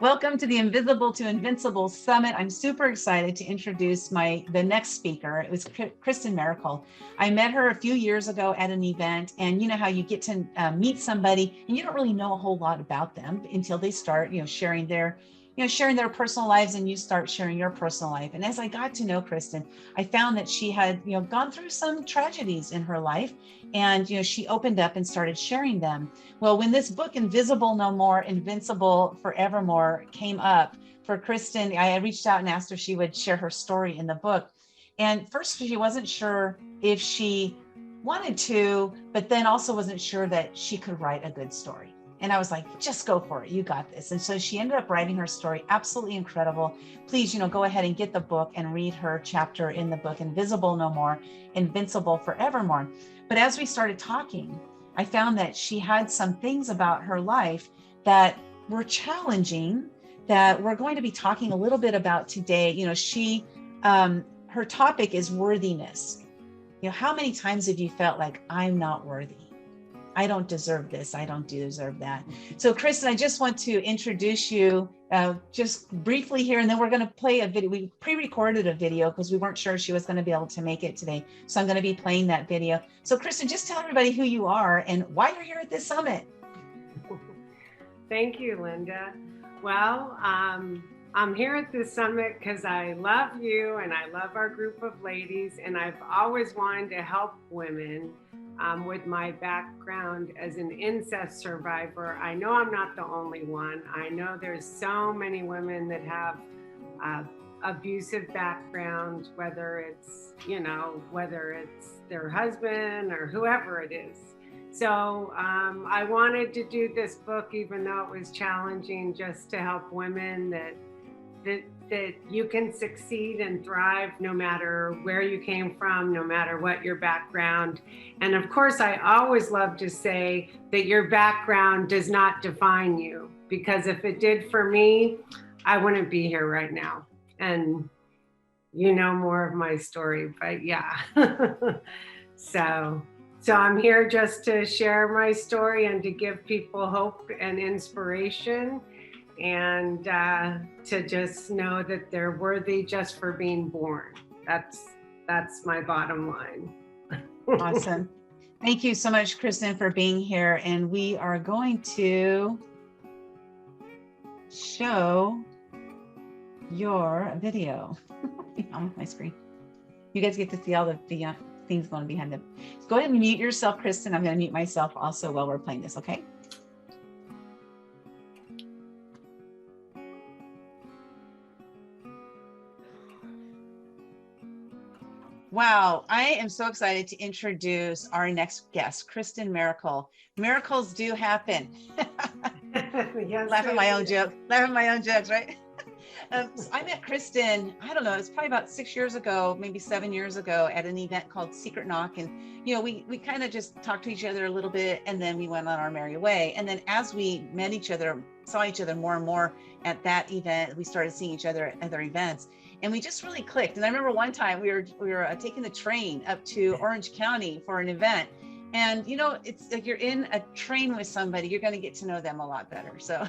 Welcome to the Invisible to Invincible Summit. I'm super excited to introduce the next speaker. It was Krysten Maracle. I met her a few years ago at an event, and you know how you get to meet somebody and you don't really know a whole lot about them until they start, sharing their personal lives, and you start sharing your personal life. And as I got to know Krysten, I found that she had, gone through some tragedies in her life, and, she opened up and started sharing them. Well, when this book, Invisible No More, Invincible Forevermore, came up for Krysten, I reached out and asked her if she would share her story in the book. And first, she wasn't sure if she wanted to, but then also wasn't sure that she could write a good story. And I was like, just go for it. You got this. And so she ended up writing her story. Absolutely incredible. Please, go ahead and get the book and read her chapter in the book, Invisible No More, Invincible Forevermore. But as we started talking, I found that she had some things about her life that were challenging that we're going to be talking a little bit about today. Her topic is worthiness. How many times have you felt like I'm not worthy? I don't deserve this. I don't deserve that. So Krysten, I just want to introduce you just briefly here, and then we're going to play a video. We pre-recorded a video because we weren't sure she was going to be able to make it today. So I'm going to be playing that video. So Krysten, just tell everybody who you are and why you're here at this summit. Thank you, Linda. Well, I'm here at this summit because I love you and I love our group of ladies, and I've always wanted to help women. With my background as an incest survivor, I know I'm not the only one. I know there's so many women that have abusive background, whether it's their husband or whoever it is. So I wanted to do this book, even though it was challenging, just to help women that you can succeed and thrive no matter where you came from, no matter what your background. And of course, I always love to say that your background does not define you, because if it did for me, I wouldn't be here right now. And you know more of my story, but yeah. So I'm here just to share my story and to give people hope and inspiration, and to just know that they're worthy just for being born. That's my bottom line. Awesome. Thank you so much, Krysten, for being here. And we are going to show your video on my screen. You guys get to see all the things going behind them. So go ahead and mute yourself, Krysten. I'm going to mute myself also while we're playing this, okay? Wow, I am so excited to introduce our next guest, Krysten Maracle. Miracles do happen. Yes, Laugh at my own jokes, right? So I met Krysten, I don't know, it's probably about 6 years ago, maybe 7 years ago, at an event called Secret Knock. And, we kind of just talked to each other a little bit, and then we went on our merry way. And then as we met each other, saw each other more and more at that event, we started seeing each other at other events. And we just really clicked. And I remember one time we were taking the train up to Orange County for an event. And, it's like you're in a train with somebody, you're going to get to know them a lot better. So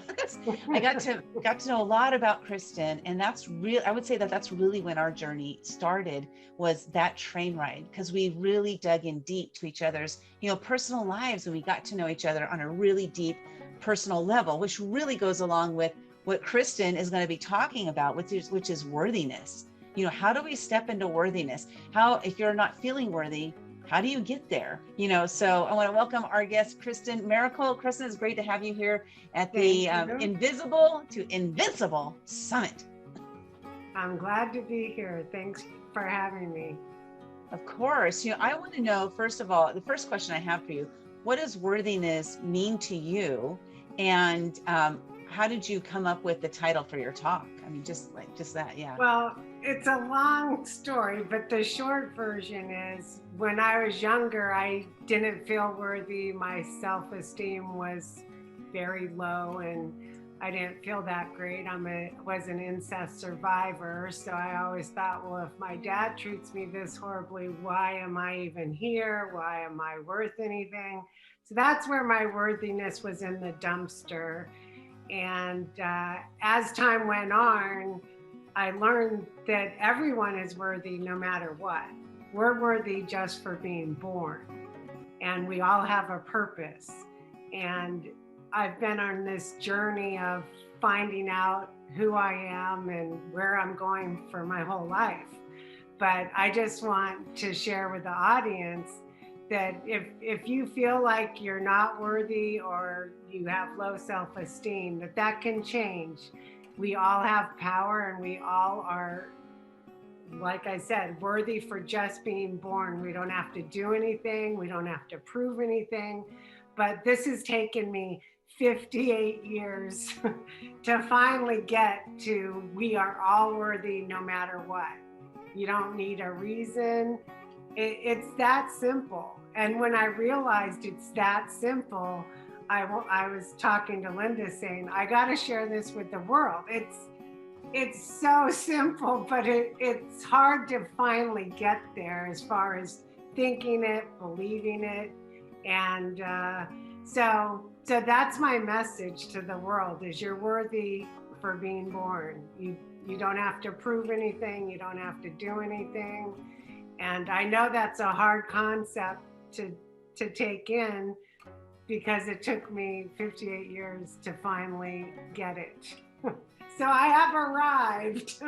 I got to know a lot about Krysten. And I would say that's really when our journey started, was that train ride, because we really dug in deep to each other's, personal lives. And we got to know each other on a really deep personal level, which really goes along with what Krysten is going to be talking about, which is worthiness. How do we step into worthiness? How, if you're not feeling worthy, how do you get there? So I want to welcome our guest, Krysten Maracle. Krysten, it's great to have you here at the Invisible to Invincible Summit. I'm glad to be here. Thanks for having me. Of course. I want to know, first of all, the first question I have for you, what does worthiness mean to you? And how did you come up with the title for your talk? I mean, just that, yeah. Well, it's a long story, but the short version is, when I was younger, I didn't feel worthy. My self-esteem was very low, and I didn't feel that great. Was an incest survivor, so I always thought, well, if my dad treats me this horribly, why am I even here? Why am I worth anything? So that's where my worthiness was, in the dumpster. And as time went on, I learned that everyone is worthy no matter what. We're worthy just for being born. And we all have a purpose. And I've been on this journey of finding out who I am and where I'm going for my whole life. But I just want to share with the audience that if you feel like you're not worthy or you have low self-esteem, that can change. We all have power, and we all are, like I said, worthy for just being born. We don't have to do anything. We don't have to prove anything. But this has taken me 58 years to finally get to we are all worthy no matter what. You don't need a reason. It's that simple. And when I realized it's that simple, I was talking to Linda saying, I got to share this with the world. It's so simple, but it's hard to finally get there as far as thinking it, believing it. And so that's my message to the world is you're worthy for being born. You don't have to prove anything. You don't have to do anything. And I know that's a hard concept to take in because it took me 58 years to finally get it. So I have arrived.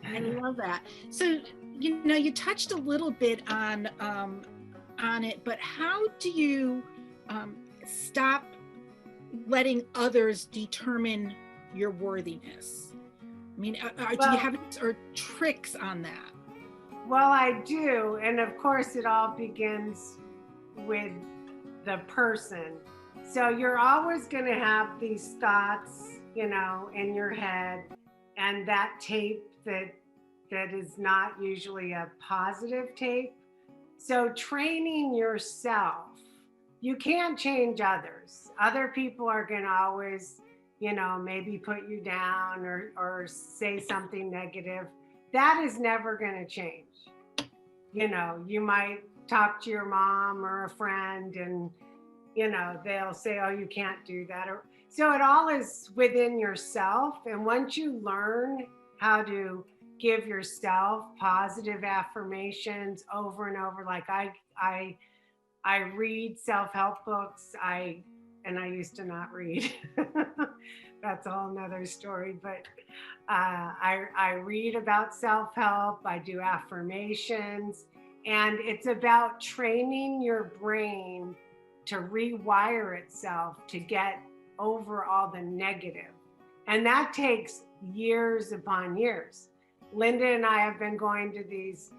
I love that. So, you touched a little bit on it, but how do you stop letting others determine your worthiness? I mean, do you have or tricks on that? Well, I do. And of course, it all begins with the person. So you're always going to have these thoughts, in your head, and that tape that is not usually a positive tape. So training yourself, you can't change others. Other people are going to always, maybe put you down or say something negative. That is never going to change. You might talk to your mom or a friend and, they'll say, oh, you can't do that. So it all is within yourself. And once you learn how to give yourself positive affirmations over and over, like I read self-help books. I used to not read. That's a whole nother story. But I read about self-help. I do affirmations. And it's about training your brain to rewire itself to get over all the negative. And that takes years upon years. Linda and I have been going to these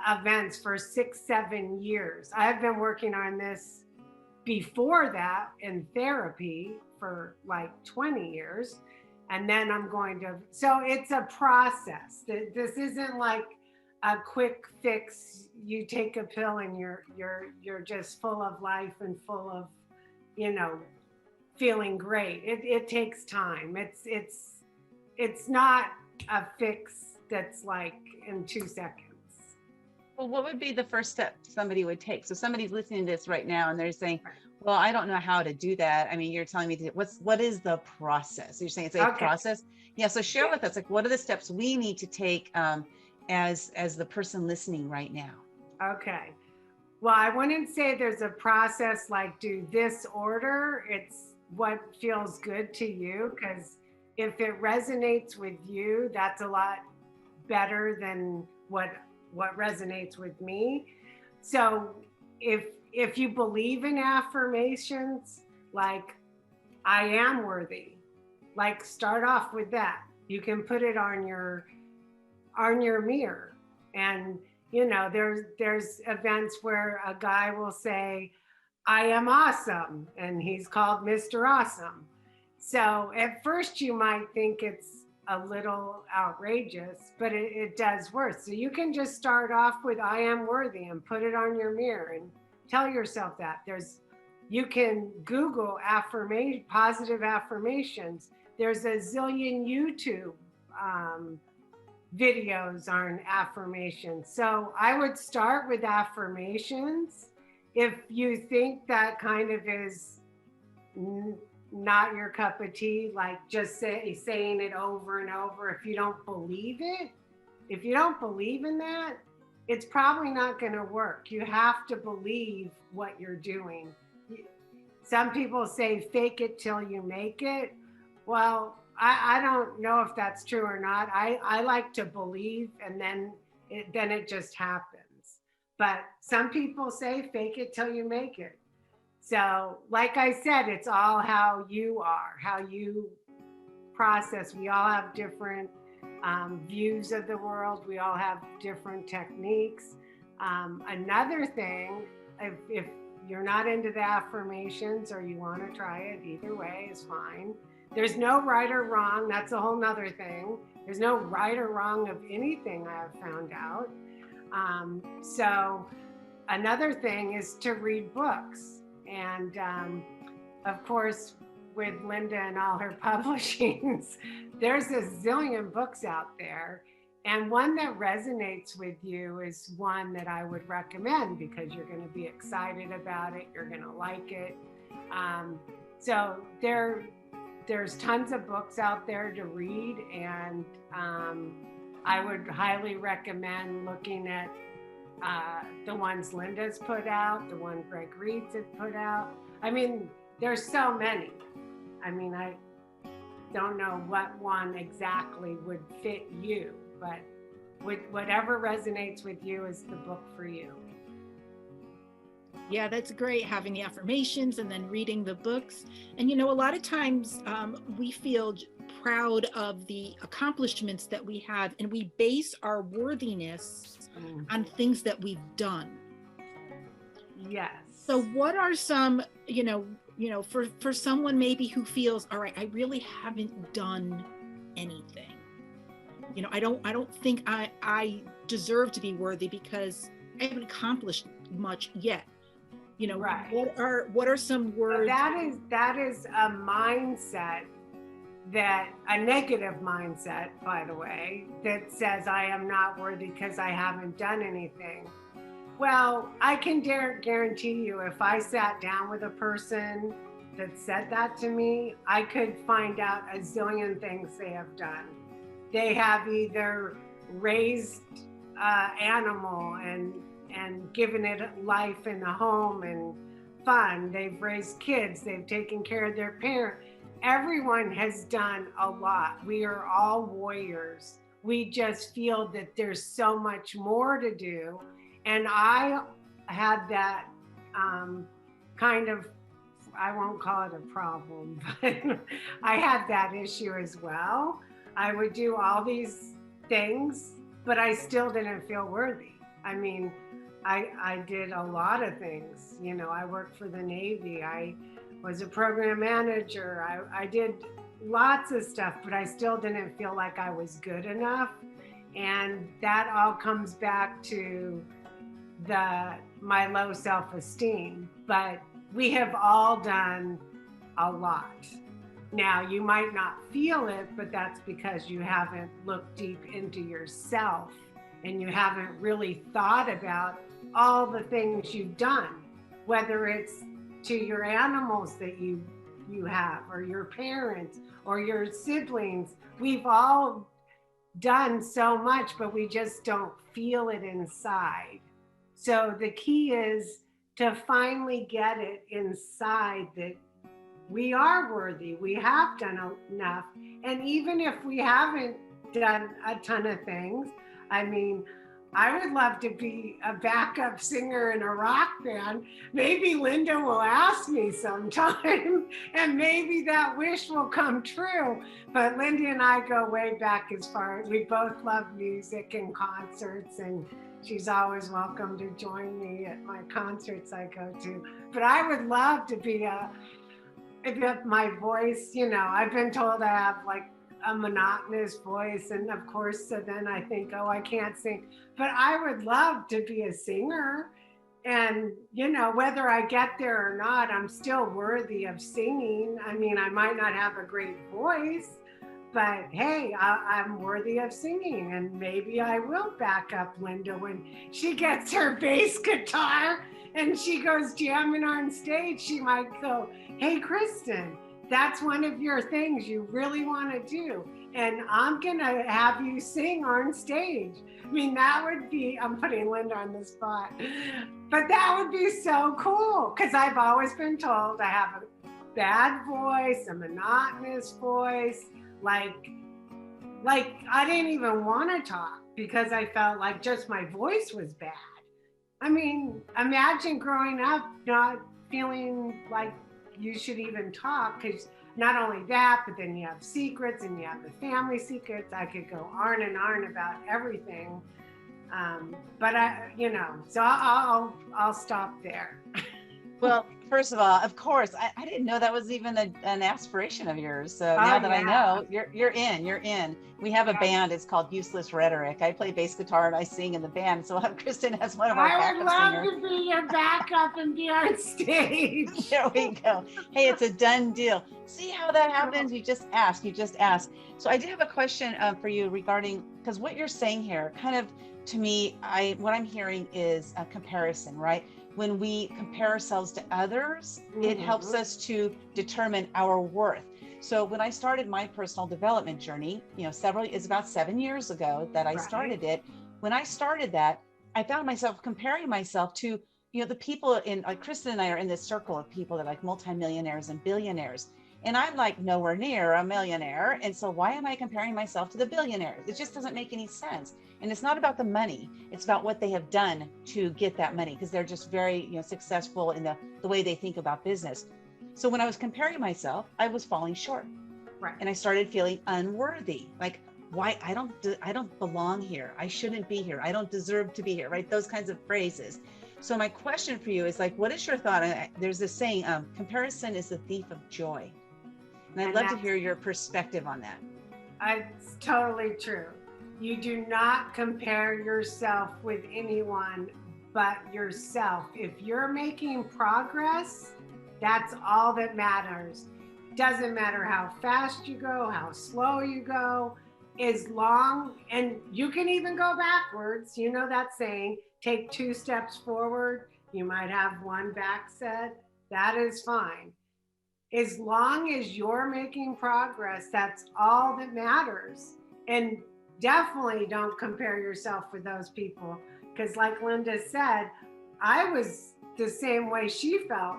events for 6-7 years. I've been working on this before that in therapy for like 20 years. And then I'm going to, so it's a process. This isn't like a quick fix. You take a pill and you're just full of life and full of, feeling great. It takes time. It's not a fix that's like in 2 seconds. Well, what would be the first step somebody would take? So somebody's listening to this right now and they're saying, well, I don't know how to do that. I mean, you're telling me what is the process? You're saying it's a process. Yeah. So share with us, like, what are the steps we need to take as the person listening right now? Okay. Well, I wouldn't say there's a process like do this order. It's what feels good to you, because if it resonates with you, that's a lot better than what resonates with me. So if you believe in affirmations, like I am worthy, like start off with that. You can put it on your mirror. And there's events where a guy will say, I am awesome, and he's called Mr. Awesome. So at first you might think it's a little outrageous, but it does work. So you can just start off with I am worthy and put it on your mirror and tell yourself that. You can Google positive affirmations. There's a zillion YouTube videos on affirmations. So I would start with affirmations. If you think that kind of is not your cup of tea, like just saying it over and over, if you don't believe it, if you don't believe in that, it's probably not going to work. You have to believe what you're doing. Some people say fake it till you make it. Well, I don't know if that's true or not. I like to believe, and then it just happens. But some people say fake it till you make it. So like I said, it's all how you are, how you process. We all have different views of the world. We all have different techniques. Another thing, if you're not into the affirmations or you want to try it, either way is fine. There's no right or wrong. That's a whole nother thing. There's no right or wrong of anything I have found out. So another thing is to read books. And of course, with Linda and all her publishings, there's a zillion books out there. And one that resonates with you is one that I would recommend because you're going to be excited about it. You're going to like it. So there's tons of books out there to read. And I would highly recommend looking at the ones Linda's put out, the one Greg Reed's has put out. I mean, there's so many. I mean, I don't know what one exactly would fit you, but whatever resonates with you is the book for you. Yeah, that's great, having the affirmations and then reading the books. And, you know, a lot of times we feel proud of the accomplishments that we have, and we base our worthiness on things that we've done. Yes. So what are some, for someone maybe who feels, all right, I really haven't done anything. You know, I don't think I deserve to be worthy because I haven't accomplished much yet. You know, right. What are some words? That is a mindset, a negative mindset, by the way, that says I am not worthy because I haven't done anything. Well, I can guarantee you, if I sat down with a person that said that to me, I could find out a zillion things they have done. They have either raised animal and given it life in the home and fun. They've raised kids. They've taken care of their parents. Everyone has done a lot. We are all warriors. We just feel that there's so much more to do. And I had that kind of, I won't call it a problem, but I had that issue as well. I would do all these things, but I still didn't feel worthy. I mean, I did a lot of things. You know, I worked for the Navy. I was a program manager. I did lots of stuff, but I still didn't feel like I was good enough. And that all comes back to my low self-esteem. But we have all done a lot. Now, you might not feel it, but that's because you haven't looked deep into yourself and you haven't really thought about all the things you've done, whether it's to your animals that you have, or your parents, or your siblings. We've all done so much, but we just don't feel it inside. So the key is to finally get it inside that we are worthy, we have done enough. And even if we haven't done a ton of things, I mean, I would love to be a backup singer in a rock band. Maybe Linda will ask me sometime, and maybe that wish will come true. But Linda and I go way back as far as we both love music and concerts, and she's always welcome to join me at my concerts I go to. But I would love to be if my voice, you know, I've been told I have like a monotonous voice, and of course, so then I think, oh, I can't sing. But I would love to be a singer, and you know, whether I get there or not, I'm still worthy of singing. I mean, I might not have a great voice, but hey, I'm worthy of singing, and maybe I will back up Linda when she gets her bass guitar and she goes jamming on stage. She might go, hey, Krysten, that's one of your things you really want to do. And I'm going to have you sing on stage. I mean, that would be, I'm putting Linda on the spot, but that would be so cool. Because I've always been told I have a bad voice, a monotonous voice. Like I didn't even want to talk because I felt like just my voice was bad. I mean, imagine growing up not feeling like you should even talk, because not only that, but then you have secrets and you have the family secrets. I could go on and on about everything. But so I'll stop there. Well, first of all, of course, I didn't know that was even an aspiration of yours. So now that I know, you're in. We have a band. It's called Useless Rhetoric. I play bass guitar and I sing in the band. So Kristen has one of our backup singers. I would love to be your backup and be on stage. There we go. Hey, it's a done deal. See how that happens? You just ask. So I did have a question for you regarding, because what you're saying here, kind of to me, what I'm hearing is a comparison, right? When we compare ourselves to others, it helps us to determine our worth. So when I started my personal development journey, it's about 7 years ago that I started it. When I started that, I found myself comparing myself to, the people in, like Kristen and I are in this circle of people that are like multimillionaires and billionaires. And I'm like nowhere near a millionaire. And so why am I comparing myself to the billionaires? It just doesn't make any sense. And it's not about the money. It's about what they have done to get that money, because they're just very, successful in the way they think about business. So when I was comparing myself, I was falling short. Right. And I started feeling unworthy. Like, why I don't belong here. I shouldn't be here. I don't deserve to be here. Right. Those kinds of phrases. So my question for you is like, what is your thought? There's this saying, comparison is the thief of joy. And I'd love to hear your perspective on that. It's totally true. You do not compare yourself with anyone but yourself. If you're making progress, that's all that matters. Doesn't matter how fast you go, how slow you go, as long, and you can even go backwards. You know that saying, take 2 steps forward, you might have 1 back set. That is fine. As long as you're making progress, that's all that matters. And definitely don't compare yourself with those people. Because like Linda said, I was the same way she felt.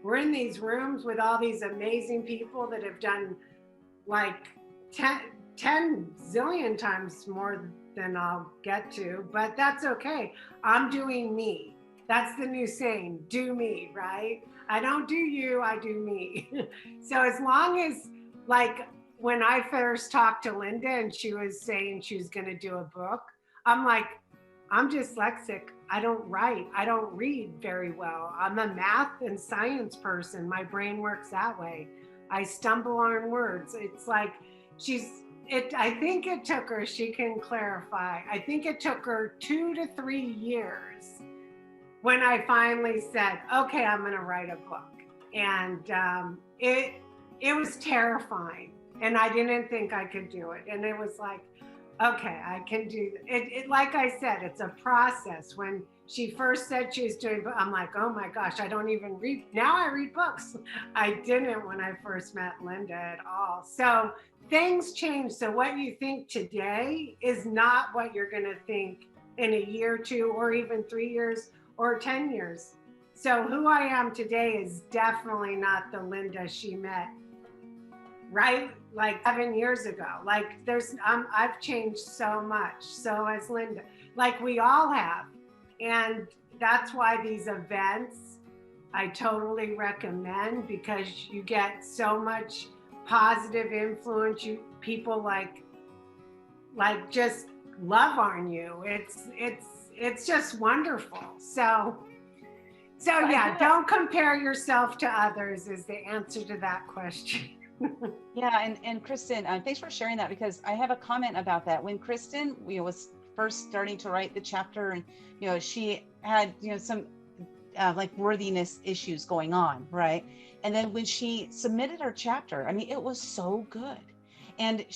We're in these rooms with all these amazing people that have done like 10 zillion times more than I'll get to, but that's okay. I'm doing me. That's the new saying, do me, right? I don't do you, I do me. So as long as, like, when I first talked to Linda and she was saying she was going to do a book, I'm like, I'm dyslexic. I don't write. I don't read very well. I'm a math and science person. My brain works that way. I stumble on words. It's like I think it took her, she can clarify, I think it took her 2 to 3 years when I finally said, okay, I'm going to write a book. And it was terrifying. And I didn't think I could do it. And it was like, okay, I can do it. Like I said, it's a process. When she first said she was doing, I'm like, oh my gosh, I don't even read. Now I read books. I didn't when I first met Linda at all. So things change. So what you think today is not what you're going to think in a year or 2, or even 3 years or 10 years. So who I am today is definitely not the Linda she met, right? Like 7 years ago. Like I've changed so much. So has Linda, like we all have. And that's why these events I totally recommend, because you get so much positive influence. People like just love on you. It's just wonderful. So yeah, don't compare yourself to others is the answer to that question. Yeah, and Kristen, thanks for sharing that, because I have a comment about that. When Kristen was first starting to write the chapter, and she had some like worthiness issues going on, right? And then when she submitted her chapter, I mean, it was so good. And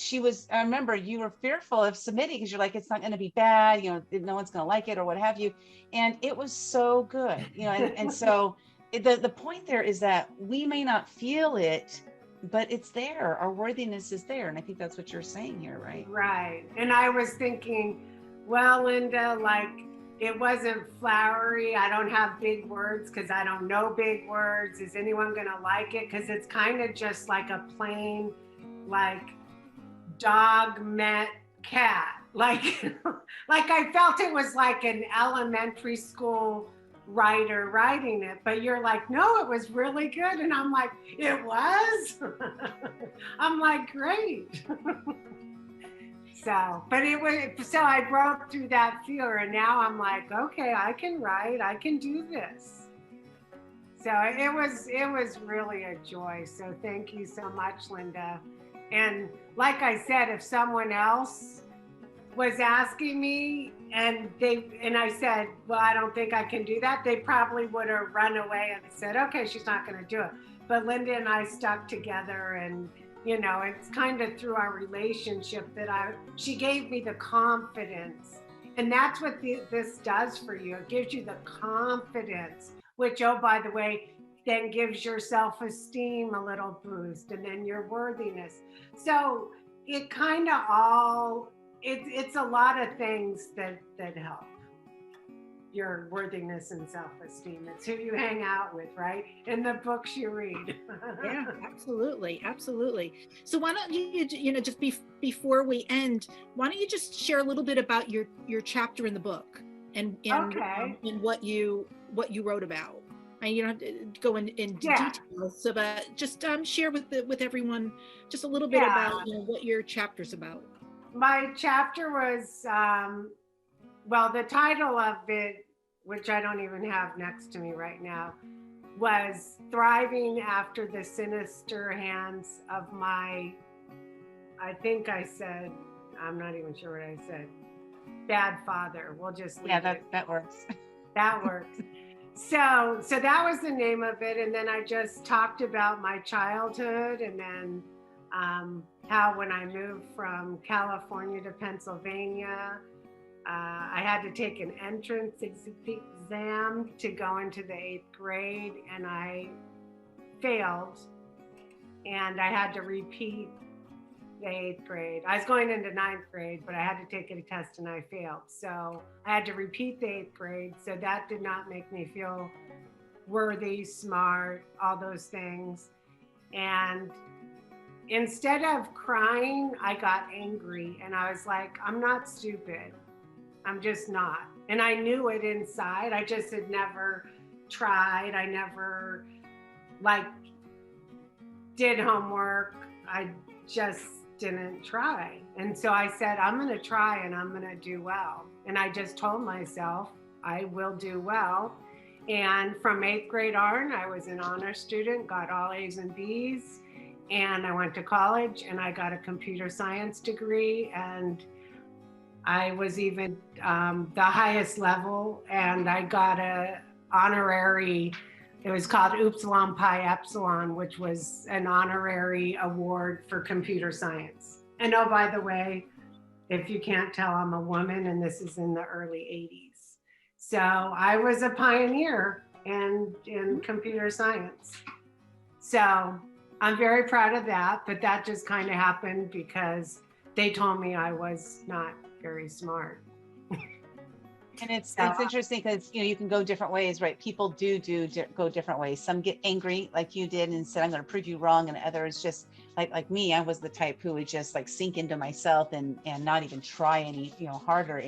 I remember you were fearful of submitting because you're like, it's not going to be bad, no one's going to like it or what have you. And it was so good, and so the point there is that we may not feel it but it's there. Our worthiness is there. And I think that's what you're saying here, right? Right. And I was thinking, well, Linda, like, it wasn't flowery. I don't have big words because I don't know big words. Is anyone going to like it? Because it's kind of just like a plain, like, dog met cat. Like, like I felt it was like an elementary school writer writing it, but you're like, no, it was really good. And I'm like, it was? I'm like, great. So, but it was, so I broke through that fear, and now I'm like, okay, I can write, I can do this. So it was really a joy. So thank you so much, Linda. And like I said, if someone else was asking me and I said, well, I don't think I can do that, they probably would have run away and said, okay, she's not going to do it. But Linda and I stuck together, and you know, it's kind of through our relationship that she gave me the confidence. And that's what this does for you. It gives you the confidence, which, oh, by the way, then gives your self-esteem a little boost, and then your worthiness. So it kind of all, it's a lot of things that help your worthiness and self-esteem. It's who you hang out with, right? And the books you read. Yeah, absolutely. Absolutely. So why don't you know, just before we end, why don't you just share a little bit about your chapter in the book and Okay. and what you wrote about? And you don't have to go into details, so but just share with everyone just a little bit about, you know, what your chapter's about. My chapter was, well, the title of it, which I don't even have next to me right now, was Thriving After the Sinister Hands of My, I think I said, I'm not even sure what I said, bad father. We'll just leave it. That works. That works. So that was the name of it. And then I just talked about my childhood, and then how when I moved from California to Pennsylvania, I had to take an entrance exam to go into the 8th grade, and I failed, and I had to repeat the 8th grade. I was going into 9th grade, but I had to take a test and I failed. So I had to repeat the 8th grade. So that did not make me feel worthy, smart, all those things. And instead of crying, I got angry, and I was like, I'm not stupid. I'm just not. And I knew it inside. I just had never tried. I never like did homework. I just didn't try. And so I said, I'm going to try and I'm going to do well. And I just told myself I will do well. And from 8th grade on, I was an honor student, got all A's and B's. And I went to college and I got a computer science degree, and I was even the highest level, and I got a honorary, it was called Upsilon Pi Epsilon, which was an honorary award for computer science. And oh, by the way, if you can't tell, I'm a woman, and this is in the early 80s. So I was a pioneer in computer science. So I'm very proud of that, but that just kind of happened because they told me I was not very smart. And it's interesting because, you know, you can go different ways, right? People do go different ways. Some get angry like you did and said, I'm going to prove you wrong. And others just like me, I was the type who would just like sink into myself and not even try any, you know, harder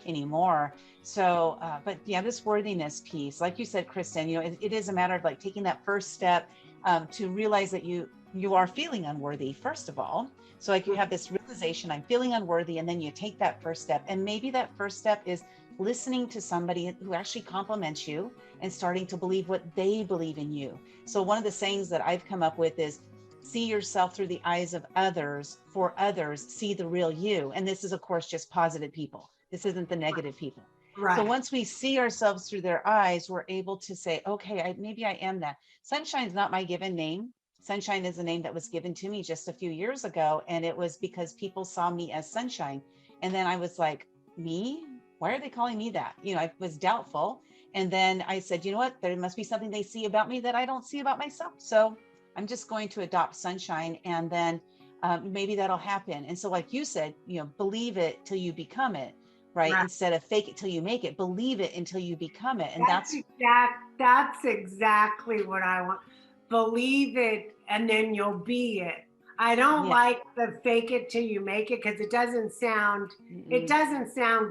anymore. So, but yeah, this worthiness piece, like you said, Krysten, you know, it is a matter of like taking that first step to realize that you are feeling unworthy, first of all. So like you have this realization, I'm feeling unworthy, and then you take that first step. And maybe that first step is listening to somebody who actually compliments you and starting to believe what they believe in you. So one of the sayings that I've come up with is, see yourself through the eyes of others, for others see the real you. And this is, of course, just positive people. This isn't the negative people. Right. So once we see ourselves through their eyes, we're able to say, okay, maybe I am that. Sunshine's not my given name. Sunshine is a name that was given to me just a few years ago. And it was because people saw me as Sunshine. And then I was like, me? Why are they calling me that? You know, I was doubtful. And then I said, you know what? There must be something they see about me that I don't see about myself. So I'm just going to adopt sunshine, and then maybe that'll happen. And so like you said, believe it till you become it, right? Instead of fake it till you make it, believe it until you become it. And that's exactly what I want. Believe it and then you'll be it. I don't like the fake it till you make it, because it doesn't sound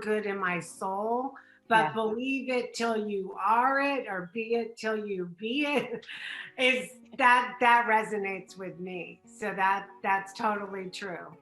good in my soul. But believe it till you are it, or be it till you be it, is that resonates with me. So that's totally true.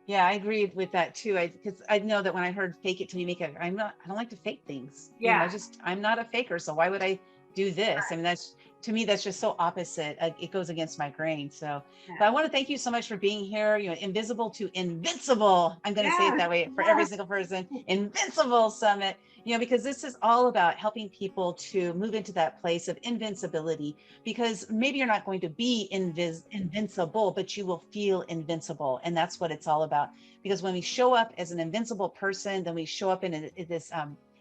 Yeah, I agree with that too. Because I know that when I heard fake it till you make it, I don't like to fake things. Yeah. I'm not a faker. So why would I do this? I mean, to me, that's just so opposite. It goes against my grain. So, but I want to thank you so much for being here. Invisible to invincible. I'm going to say it that way for every single person. Invincible Summit. Because this is all about helping people to move into that place of invincibility, because maybe you're not going to be invincible, but you will feel invincible. And that's what it's all about. Because when we show up as an invincible person, then we show up in this,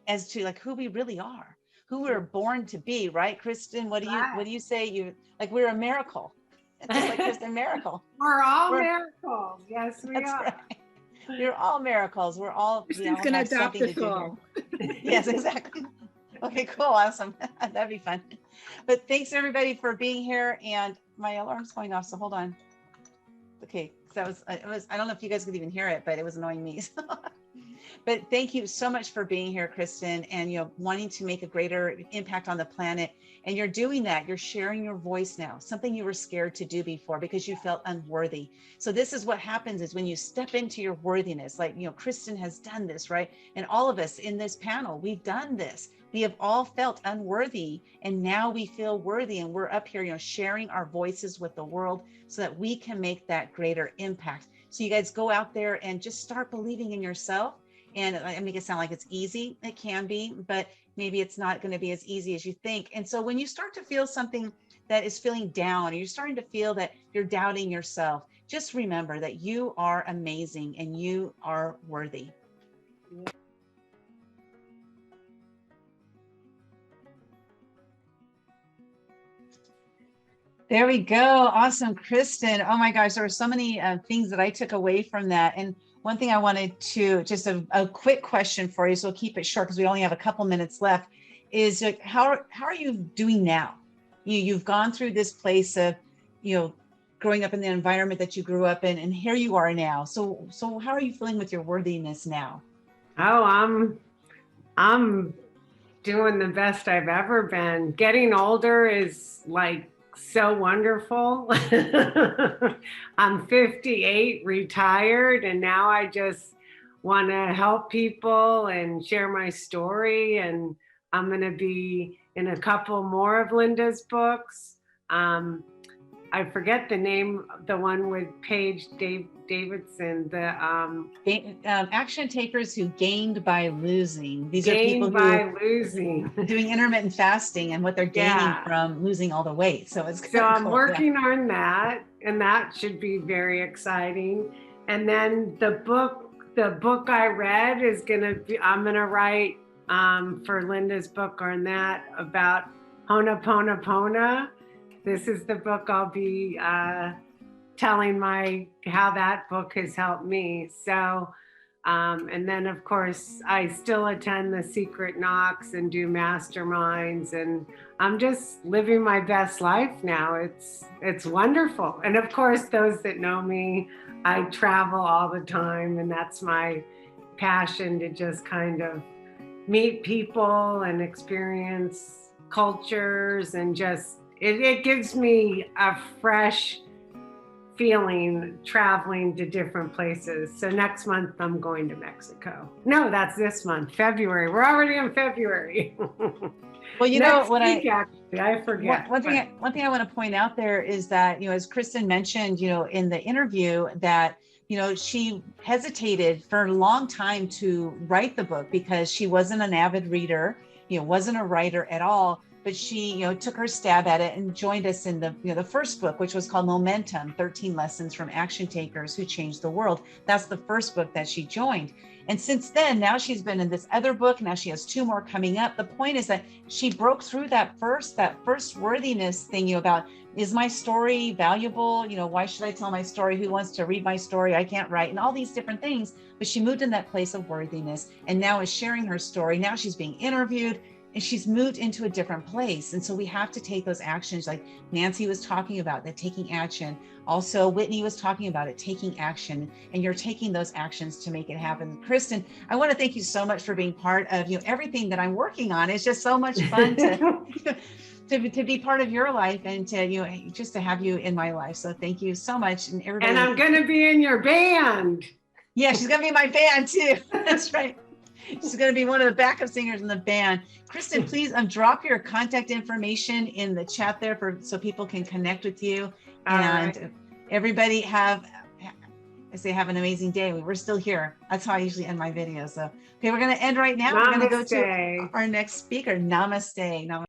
as to like who we really are, who we were born to be, right? Kristen, what do you say? We're a miracle. Just like Kristen Maracle. We're all miracles. Yes, we are. Right. You're all miracles. We're all. Kristen's going to adopt us all. Yes, exactly. Okay, cool. Awesome. That'd be fun. But thanks everybody for being here. And my alarm's going off, so hold on. Okay, so I don't know if you guys could even hear it, but it was annoying me. But thank you so much for being here, Kristen, and wanting to make a greater impact on the planet. And you're doing that. You're sharing your voice now, something you were scared to do before because you felt unworthy. So this is what happens is when you step into your worthiness, like, Kristen has done this, right? And all of us in this panel, we've done this. We have all felt unworthy, and now we feel worthy, and we're up here, sharing our voices with the world so that we can make that greater impact. So you guys go out there and just start believing in yourself. And I make it sound like it's easy. It can be, but maybe it's not going to be as easy as you think. And so when you start to feel something that is feeling down, or you're starting to feel that you're doubting yourself, just remember that you are amazing and you are worthy. There we go. Awesome, Kristen. Oh my gosh, there were so many things that I took away from that. And one thing I wanted to, just a quick question for you, so we'll keep it short because we only have a couple minutes left, is how are you doing now? You've gone through this place of, growing up in the environment that you grew up in, and here you are now. So how are you feeling with your worthiness now? Oh, I'm doing the best I've ever been. Getting older is like so wonderful. I'm 58, retired, and now I just want to help people and share my story. And I'm going to be in a couple more of Linda's books. I forget the name, the one with Paige Davidson, the action takers who gained by losing. These gained are people by losing, doing intermittent fasting and what they're gaining from losing all the weight. So it's so I'm working on that, and that should be very exciting. And then the book I read is I'm gonna write for Linda's book on that, about Ho'oponopono. This is the book I'll be telling how that book has helped me. So, and then of course, I still attend the Secret Knocks and do masterminds, and I'm just living my best life now. It's wonderful. And of course, those that know me, I travel all the time, and that's my passion, to just kind of meet people and experience cultures, and just it gives me a fresh feeling traveling to different places. So next month I'm going to Mexico. No, that's this month, February. We're already in February. Well, I forget. One thing I want to point out there is that, as Kristen mentioned, in the interview, that she hesitated for a long time to write the book because she wasn't an avid reader, wasn't a writer at all. but she, took her stab at it and joined us in the first book, which was called Momentum, 13 Lessons from Action Takers Who Changed the World. That's the first book that she joined. And since then, now she's been in this other book. Now she has 2 more coming up. The point is that she broke through that first worthiness thing, about, is my story valuable? Why should I tell my story? Who wants to read my story? I can't write, and all these different things. But she moved in that place of worthiness and now is sharing her story. Now she's being interviewed and she's moved into a different place. And so we have to take those actions, like Nancy was talking about, that taking action. Also, Whitney was talking about it, taking action, and you're taking those actions to make it happen. Krysten, I want to thank you so much for being part of everything that I'm working on. It's just so much fun to be part of your life and to just to have you in my life. So thank you so much. And everybody. And I'm going to be in your band. Yeah, she's going to be in my band too. That's right. She's going to be one of the backup singers in the band. Krysten, please drop your contact information in the chat there so people can connect with you. And everybody have an amazing day. We're still here. That's how I usually end my videos. So, okay, we're going to end right now. Namaste. We're going to go to our next speaker. Namaste. Namaste.